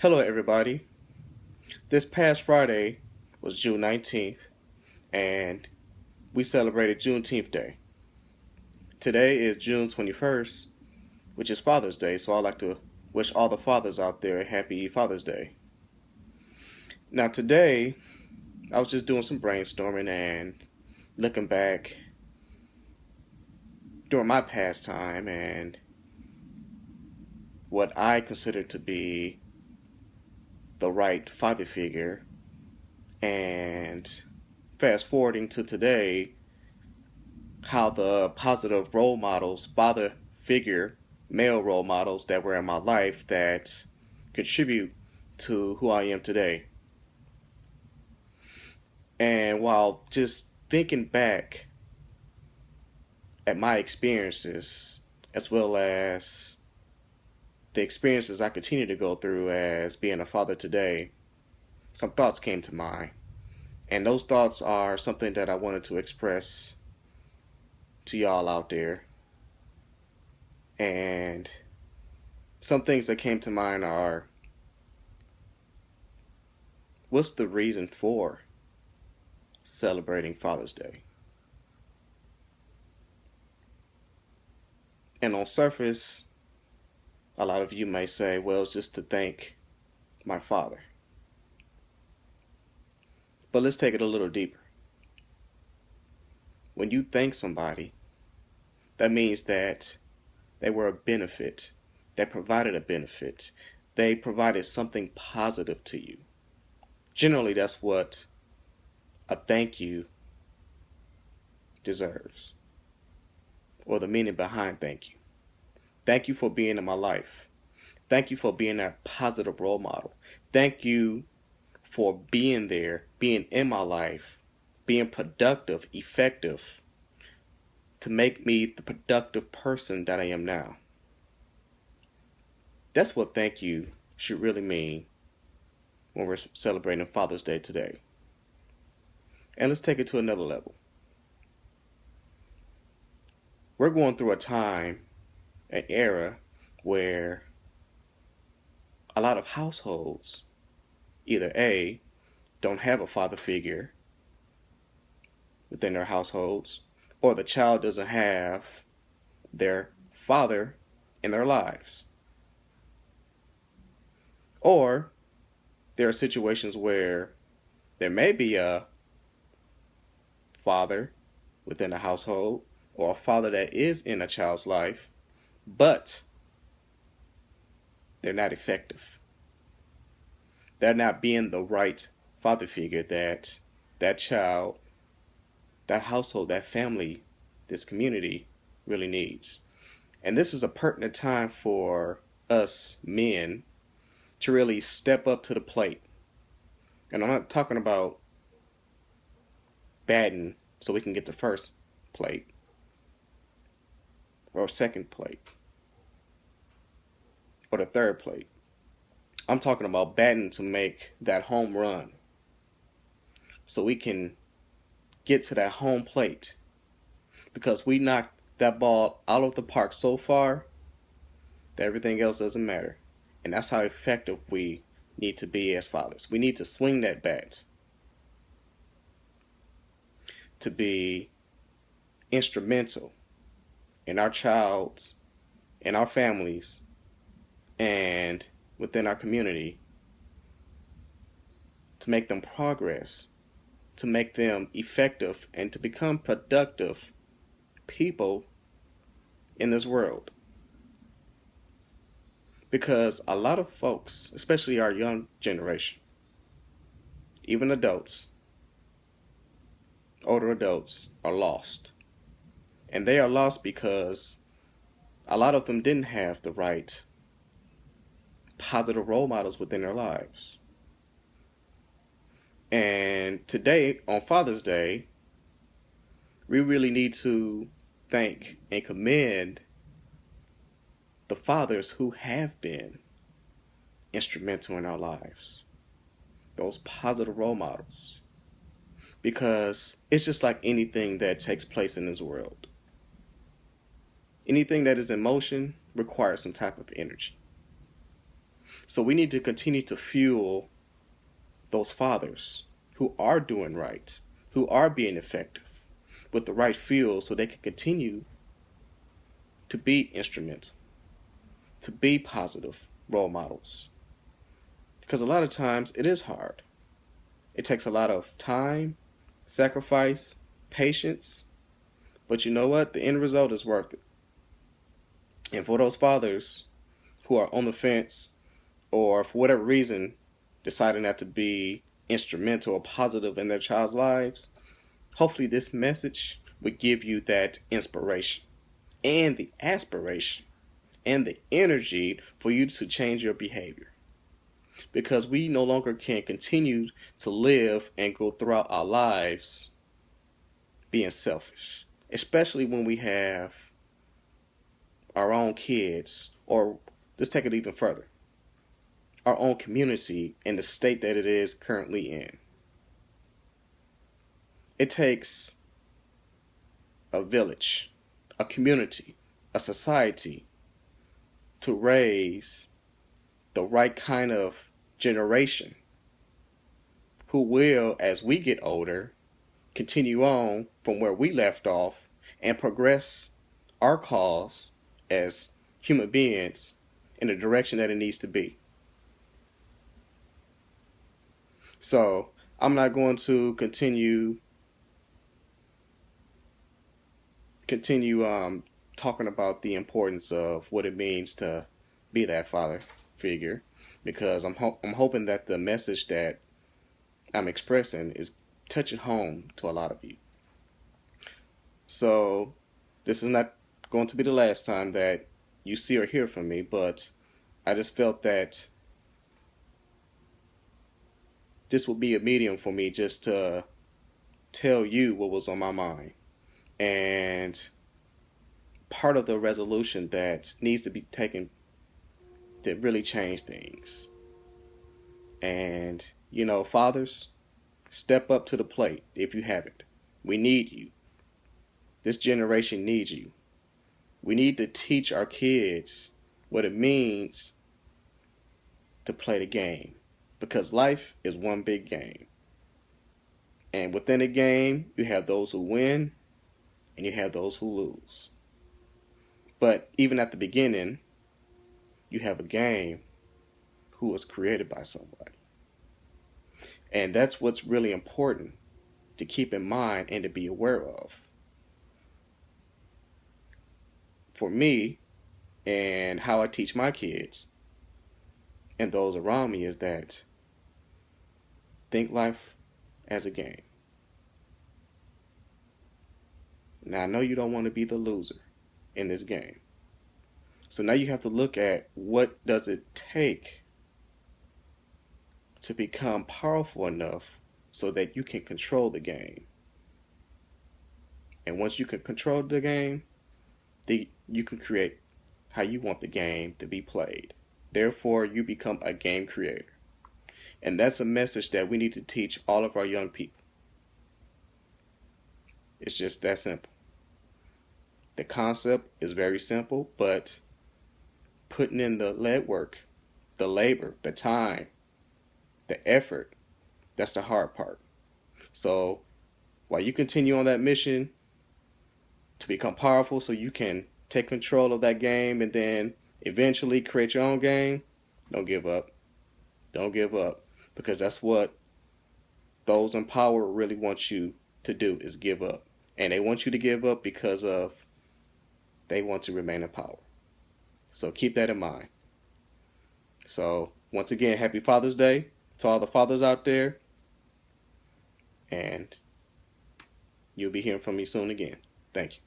Hello, everybody. This past Friday was June 19th, and we celebrated Juneteenth Day. Today is June 21st, which is Father's Day, so I'd like to wish all the fathers out there a happy Father's Day. Now, today, I was just doing some brainstorming and looking back during my pastime and what I consider to be the right father figure, and fast forwarding to today, how the positive role models, father figure, male role models that were in my life that contribute to who I am today. And while just thinking back at my experiences, as well as the experiences I continue to go through as being a father today, some thoughts came to mind. And those thoughts are something that I wanted to express to y'all out there. And some things that came to mind are, what's the reason for celebrating Father's Day? And on surface, a lot of you may say, well, it's just to thank my father. But let's take it a little deeper. When you thank somebody, that means that they were a benefit. They provided a benefit. They provided something positive to you. Generally, that's what a thank you deserves, or the meaning behind thank you. Thank you for being in my life. Thank you for being that positive role model. Thank you for being there, being in my life, being productive, effective, to make me the productive person that I am now. That's what thank you should really mean when we're celebrating Father's Day today. And let's take it to another level. We're going through a time, an era, where a lot of households either A, don't have a father figure within their households, or the child doesn't have their father in their lives. Or there are situations where there may be a father within a household, or a father that is in a child's life, but they're not effective. They're not being the right father figure that that child, that household, that family, this community really needs. And this is a pertinent time for us men to really step up to the plate. And I'm not talking about batting so we can get the first plate or second plate or the third plate. I'm talking about batting to make that home run so we can get to that home plate, because we knocked that ball out of the park so far that everything else doesn't matter. And that's how effective we need to be as fathers. We need to swing that bat to be instrumental in our child's, in our families, and within our community, to make them progress, to make them effective, and to become productive people in this world. Because a lot of folks, especially our young generation, even adults, older adults, are lost. And they are lost because a lot of them didn't have the right positive role models within their lives. And today, on Father's Day, we really need to thank and commend the fathers who have been instrumental in our lives, those positive role models. Because it's just like anything that takes place in this world. Anything that is in motion requires some type of energy. So we need to continue to fuel those fathers who are doing right, who are being effective with the right fuel so they can continue to be instrumental, to be positive role models. Because a lot of times it is hard. It takes a lot of time, sacrifice, patience, but you know what? The end result is worth it. And for those fathers who are on the fence or for whatever reason deciding not to be instrumental or positive in their child's lives, hopefully this message would give you that inspiration and the aspiration and the energy for you to change your behavior. Because we no longer can continue to live and go throughout our lives being selfish, especially when we have our own kids, or let's take it even further, our own community in the state that it is currently in. It takes a village, a community, a society to raise the right kind of generation who will, as we get older, continue on from where we left off and progress our cause as human beings in the direction that it needs to be. So I'm not going to continue talking about the importance of what it means to be that father figure, because I'm hoping that the message that I'm expressing is touching home to a lot of you. So this is not going to be the last time that you see or hear from me, but I just felt that this would be a medium for me just to tell you what was on my mind. And part of the resolution that needs to be taken to really change things. And, you know, fathers, step up to the plate if you haven't. We need you. This generation needs you. We need to teach our kids what it means to play the game, because life is one big game. And within a game, you have those who win and you have those who lose. But even at the beginning, you have a game who was created by somebody. And that's what's really important to keep in mind and to be aware of. For me, and how I teach my kids and those around me, is that think life as a game. Now, I know you don't want to be the loser in this game. So now you have to look at what does it take to become powerful enough so that you can control the game. And once you can control the game, you can create how you want the game to be played. Therefore, you become a game creator. And that's a message that we need to teach all of our young people. It's just that simple. The concept is very simple, but putting in the legwork, the labor, the time, the effort, that's the hard part. So while you continue on that mission to become powerful so you can take control of that game and then eventually create your own game, don't give up. Don't give up, because that's what those in power really want you to do, is give up. And they want you to give up because of they want to remain in power. So keep that in mind. So once again, happy Father's Day to all the fathers out there. And you'll be hearing from me soon again. Thank you.